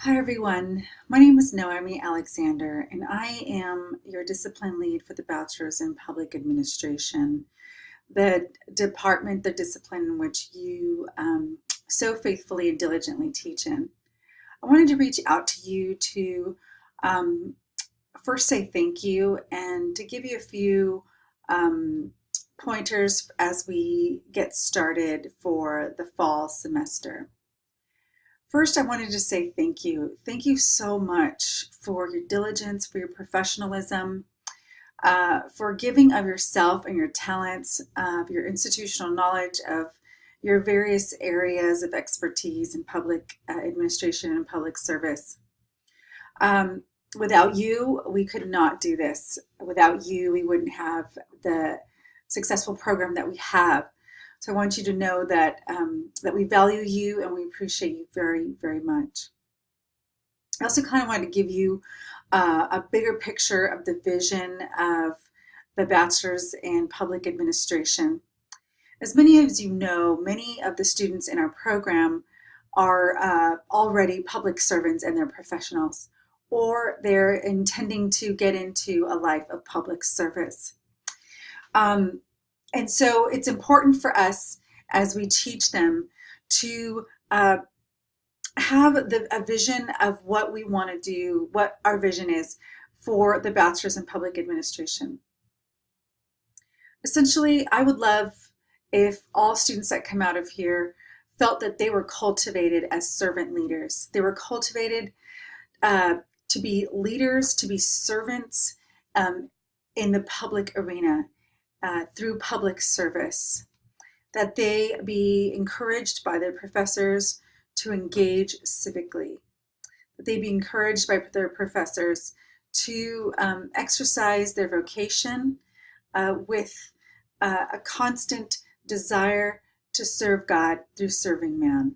Hi everyone, my name is Noemi Alexander and I am your discipline lead for the Bachelor's in Public Administration, the department, the discipline in which you so faithfully and diligently teach in. I wanted to reach out to you to um, first say thank you and to give you a few pointers as we get started for the fall semester. First, I wanted to say thank you. Thank you so much for your diligence, for your professionalism, for giving of yourself and your talents, of your institutional knowledge, of your various areas of expertise in public administration and public service. Um, Without you, we could not do this. Without you, we wouldn't have the successful program that we have. So I want you to know that that we value you and we appreciate you very, very much. I also kind of wanted to give you a bigger picture of the vision of the Bachelor's in Public Administration. As many of you know, many of the students in our program are already public servants and they're professionals, or they're intending to get into a life of public service. Um, and so it's important for us as we teach them to have a vision of what we want to do, what our vision is for the Bachelor's in Public Administration. Essentially, I would love if all students that come out of here felt that they were cultivated as servant leaders. They were cultivated to be leaders, to be servants in the public arena through public service, that they be encouraged by their professors to engage civically, that they be encouraged by their professors to exercise their vocation with a constant desire to serve God through serving man.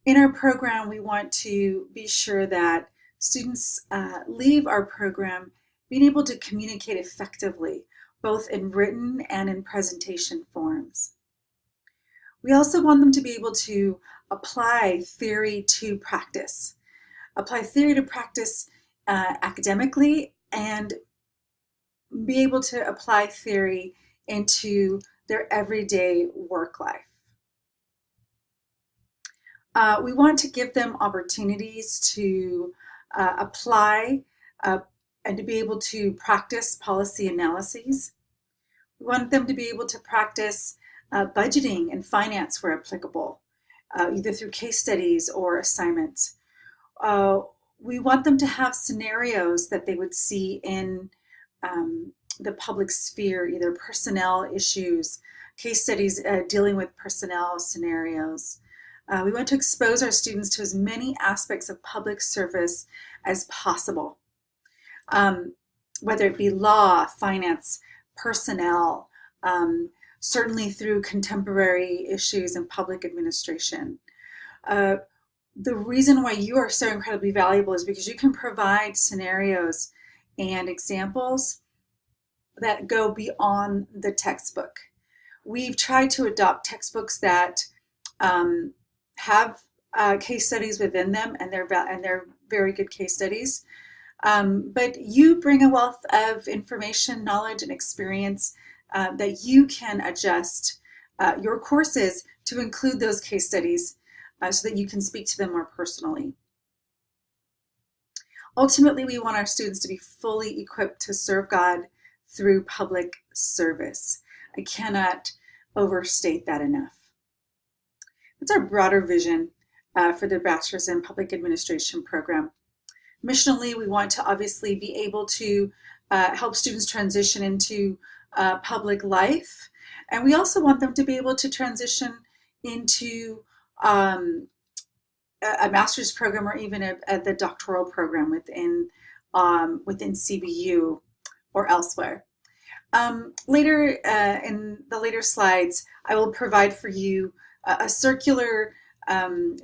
In our program, we want to be sure that students leave our program being able to communicate effectively, both in written and in presentation forms. We also want them to be able to apply theory to practice, academically, and be able to apply theory into their everyday work life. We want to give them opportunities to apply and to be able to practice policy analyses. We want them to be able to practice budgeting and finance where applicable, either through case studies or assignments. We want them to have scenarios that they would see in the public sphere, either personnel issues, case studies dealing with personnel scenarios. We want to expose our students to as many aspects of public service as possible, whether it be law, finance, personnel, certainly through contemporary issues in public administration. The reason why you are so incredibly valuable is because you can provide scenarios and examples that go beyond the textbook. We've tried to adopt textbooks that have case studies within them, and they're very good case studies. But you bring a wealth of information, knowledge, and experience that you can adjust your courses to include those case studies so that you can speak to them more personally. Ultimately, we want our students to be fully equipped to serve God through public service. I cannot overstate that enough. That's our broader vision for the Bachelor's in Public Administration program. Missionally, we want to obviously be able to help students transition into public life. And we also want them to be able to transition into a master's program or even the doctoral program within CBU or elsewhere. Later in the later slides, I will provide for you a circular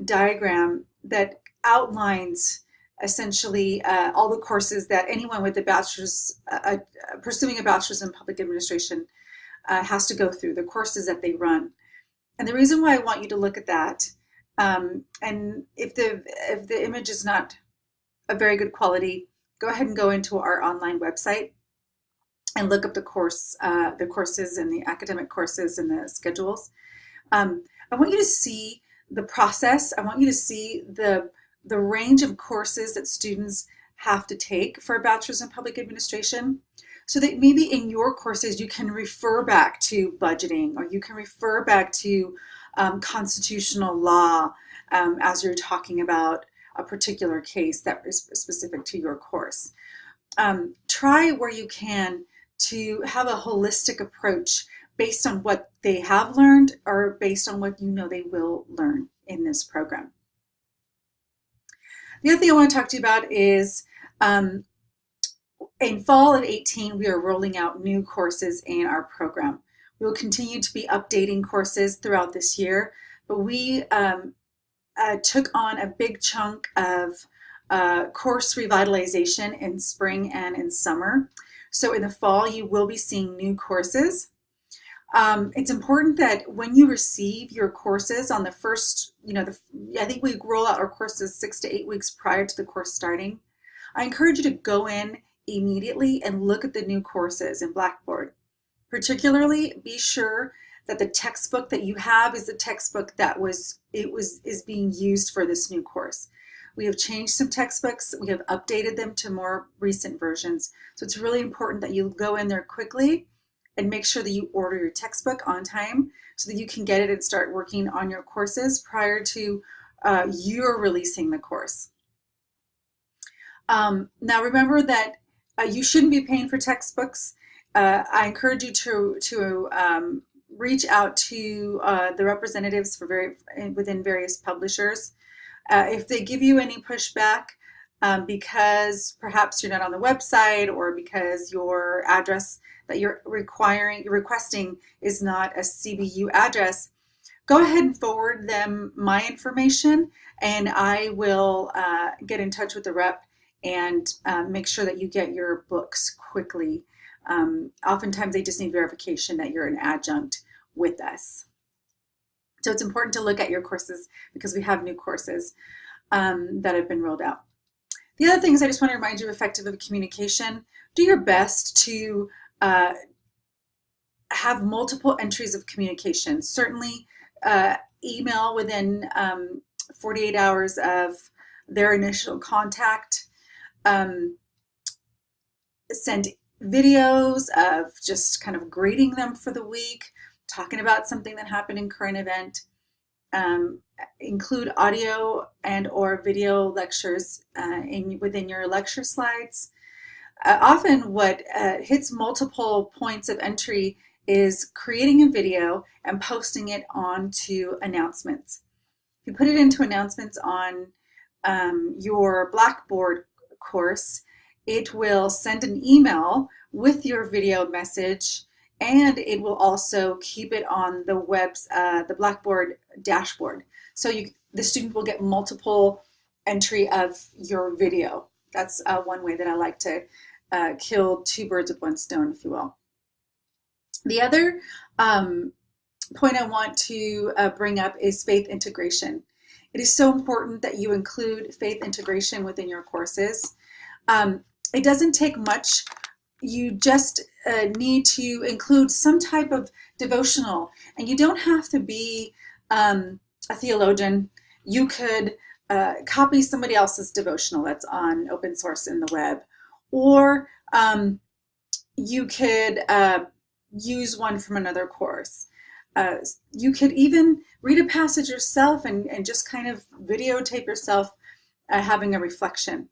diagram that outlines essentially all the courses that anyone with a bachelor's, pursuing a bachelor's in public administration has to go through, the courses that they run. And the reason why I want you to look at that And if the image is not a very good quality, go ahead and go into our online website and look up the courses and the academic courses and the schedules. I want you to see the process. I want you to see the range of courses that students have to take for a bachelor's in public administration, so that maybe in your courses you can refer back to budgeting, or you can refer back to constitutional law as you're talking about a particular case that is specific to your course. Try where you can to have a holistic approach based on what they have learned or based on what you know they will learn in this program. The other thing I want to talk to you about is in fall of 18, we are rolling out new courses in our program. We will continue to be updating courses throughout this year, but we took on a big chunk of course revitalization in spring and in summer. So in the fall, you will be seeing new courses. It's important that when you receive your courses on the first, I think we roll out our courses 6 to 8 weeks prior to the course starting. I encourage you to go in immediately and look at the new courses in Blackboard. Particularly, be sure that the textbook that you have is the textbook that is being used for this new course. We have changed some textbooks. We have updated them to more recent versions. So it's really important that you go in there quickly and make sure that you order your textbook on time so that you can get it and start working on your courses prior to your releasing the course. Now remember that you shouldn't be paying for textbooks. I encourage you to reach out to the representatives within various publishers. If they give you any pushback because perhaps you're not on the website, or because your address that you're requesting is not a CBU address, go ahead and forward them my information, and I will get in touch with the rep and make sure that you get your books quickly. Oftentimes they just need verification that you're an adjunct with us. So it's important to look at your courses because we have new courses that have been rolled out. The other things I just want to remind you, effective communication. Do your best to have multiple entries of communication. Certainly email within 48 hours of their initial contact. Send videos of just kind of grading them for the week, talking about something that happened in current event. Include audio and or video lectures within your lecture slides. Often what hits multiple points of entry is creating a video and posting it onto announcements. If you put it into announcements on your Blackboard course, it will send an email with your video message, and it will also keep it on the Blackboard dashboard. So the student will get multiple entry of your video. That's one way that I like to kill two birds with one stone, if you will. The other point I want to bring up is faith integration. It is so important that you include faith integration within your courses. It doesn't take much. You just need to include some type of devotional, and you don't have to be a theologian. You could copy somebody else's devotional that's on open source in the web, or you could use one from another course. You could even read a passage yourself and just kind of videotape yourself having a reflection.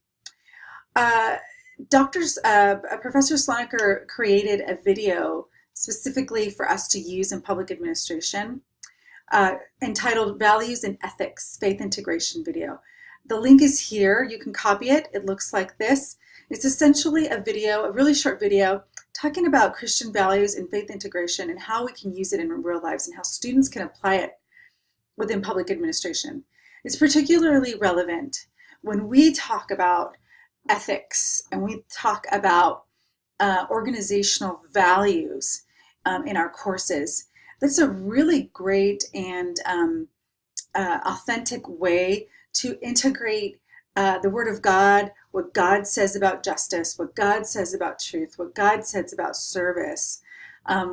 Professor Slonaker created a video specifically for us to use in public administration entitled Values and Ethics, Faith Integration Video. The link is here. You can copy it. It looks like this. It's essentially a video, a really short video, talking about Christian values and faith integration and how we can use it in real lives and how students can apply it within public administration. It's particularly relevant when we talk about ethics and we talk about organizational values in our courses. That's a really great and authentic way to integrate the Word of God, what God says about justice, what God says about truth, what God says about service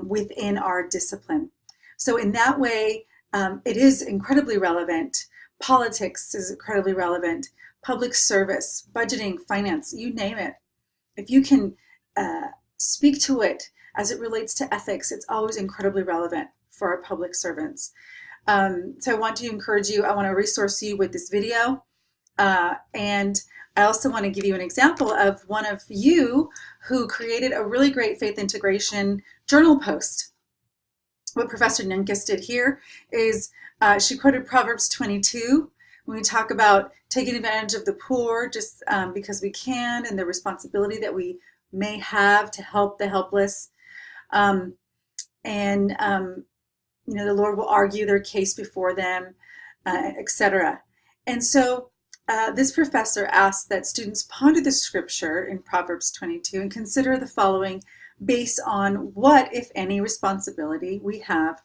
within our discipline. So in that way, it is incredibly relevant. Politics is incredibly relevant. Public service, budgeting, finance, you name it. If you can speak to it as it relates to ethics, it's always incredibly relevant for our public servants. So I want to encourage you, I want to resource you with this video. And I also want to give you an example of one of you who created a really great faith integration journal post. What Professor Ninkis did here is she quoted Proverbs 22 when we talk about taking advantage of the poor just because we can, and the responsibility that we may have to help the helpless. You know, the Lord will argue their case before them, etc. And so this professor asked that students ponder the scripture in Proverbs 22 and consider the following based on what, if any, responsibility we have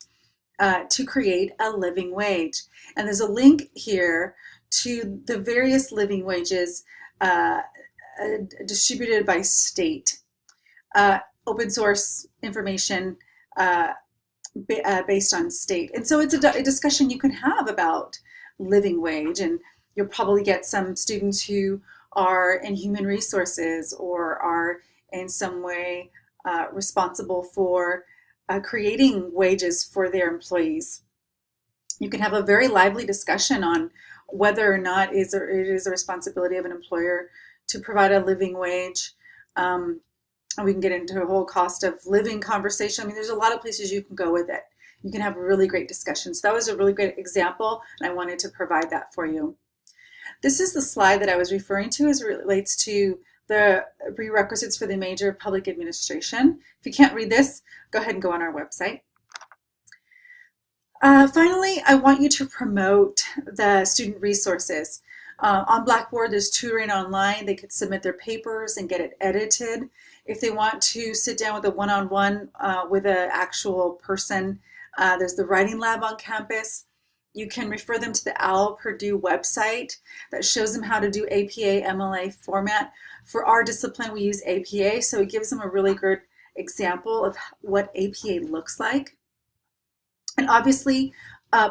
to create a living wage. And there's a link here to the various living wages distributed by state. Open source information based on state. And so it's a discussion you can have about living wage, and you'll probably get some students who are in human resources or are in some way responsible for creating wages for their employees. You can have a very lively discussion on whether or not it is a responsibility of an employer to provide a living wage. And we can get into a whole cost of living conversation. I mean, there's a lot of places you can go with it. You can have really great discussions. That was a really great example, and I wanted to provide that for you. This is the slide that I was referring to as it relates to the prerequisites for the major of public administration. If you can't read this, go ahead and go on our website. Finally, I want you to promote the student resources. On Blackboard, there's tutoring online. They could submit their papers and get it edited. If they want to sit down with a one-on-one with an actual person, there's the writing lab on campus. You can refer them to the OWL Purdue website that shows them how to do APA MLA format. For our discipline, we use APA, so it gives them a really good example of what APA looks like. And obviously,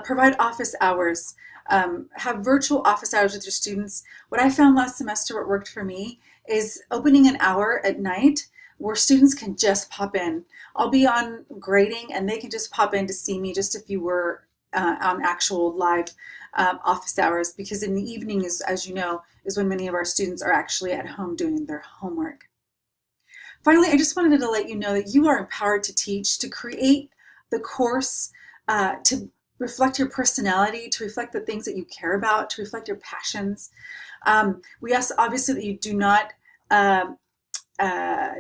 provide office hours. Have virtual office hours with your students. What I found last semester, what worked for me, is opening an hour at night where students can just pop in. I'll be on grading and they can just pop in to see me just if you were on actual live office hours, because in the evening, as you know, is when many of our students are actually at home doing their homework. Finally, I just wanted to let you know that you are empowered to teach, to create the course, to reflect your personality, to reflect the things that you care about, to reflect your passions. We ask obviously that you do not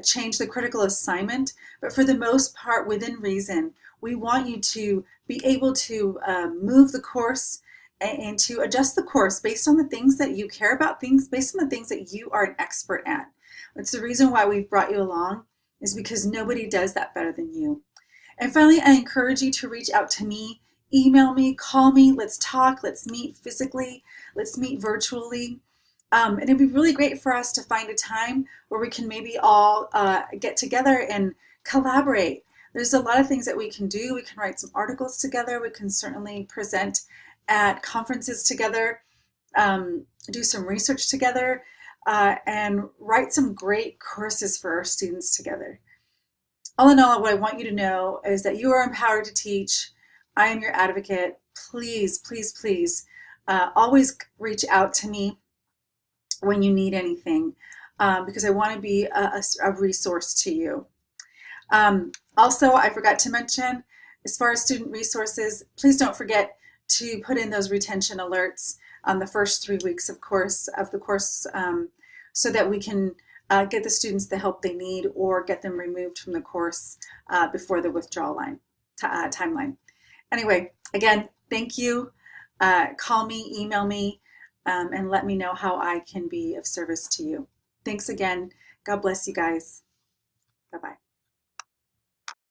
change the critical assignment, but for the most part, within reason, we want you to be able to move the course and to adjust the course based on the things that you care about, based on the things that you are an expert at. It's the reason why we've brought you along, is because nobody does that better than you. And finally, I encourage you to reach out to me, email me, call me, let's talk, let's meet physically, let's meet virtually. And it'd be really great for us to find a time where we can maybe all get together and collaborate. There's a lot of things that we can do. We can write some articles together. We can certainly present at conferences together, do some research together, and write some great courses for our students together. All in all, what I want you to know is that you are empowered to teach. I am your advocate. Please, please, please, always reach out to me when you need anything, because I want to be a resource to you. Also, I forgot to mention, as far as student resources, please don't forget to put in those retention alerts on the first 3 weeks of the course, so that we can get the students the help they need or get them removed from the course before the withdrawal timeline. Anyway, again, thank you. Call me, email me, and let me know how I can be of service to you. Thanks again. God bless you guys. Bye-bye.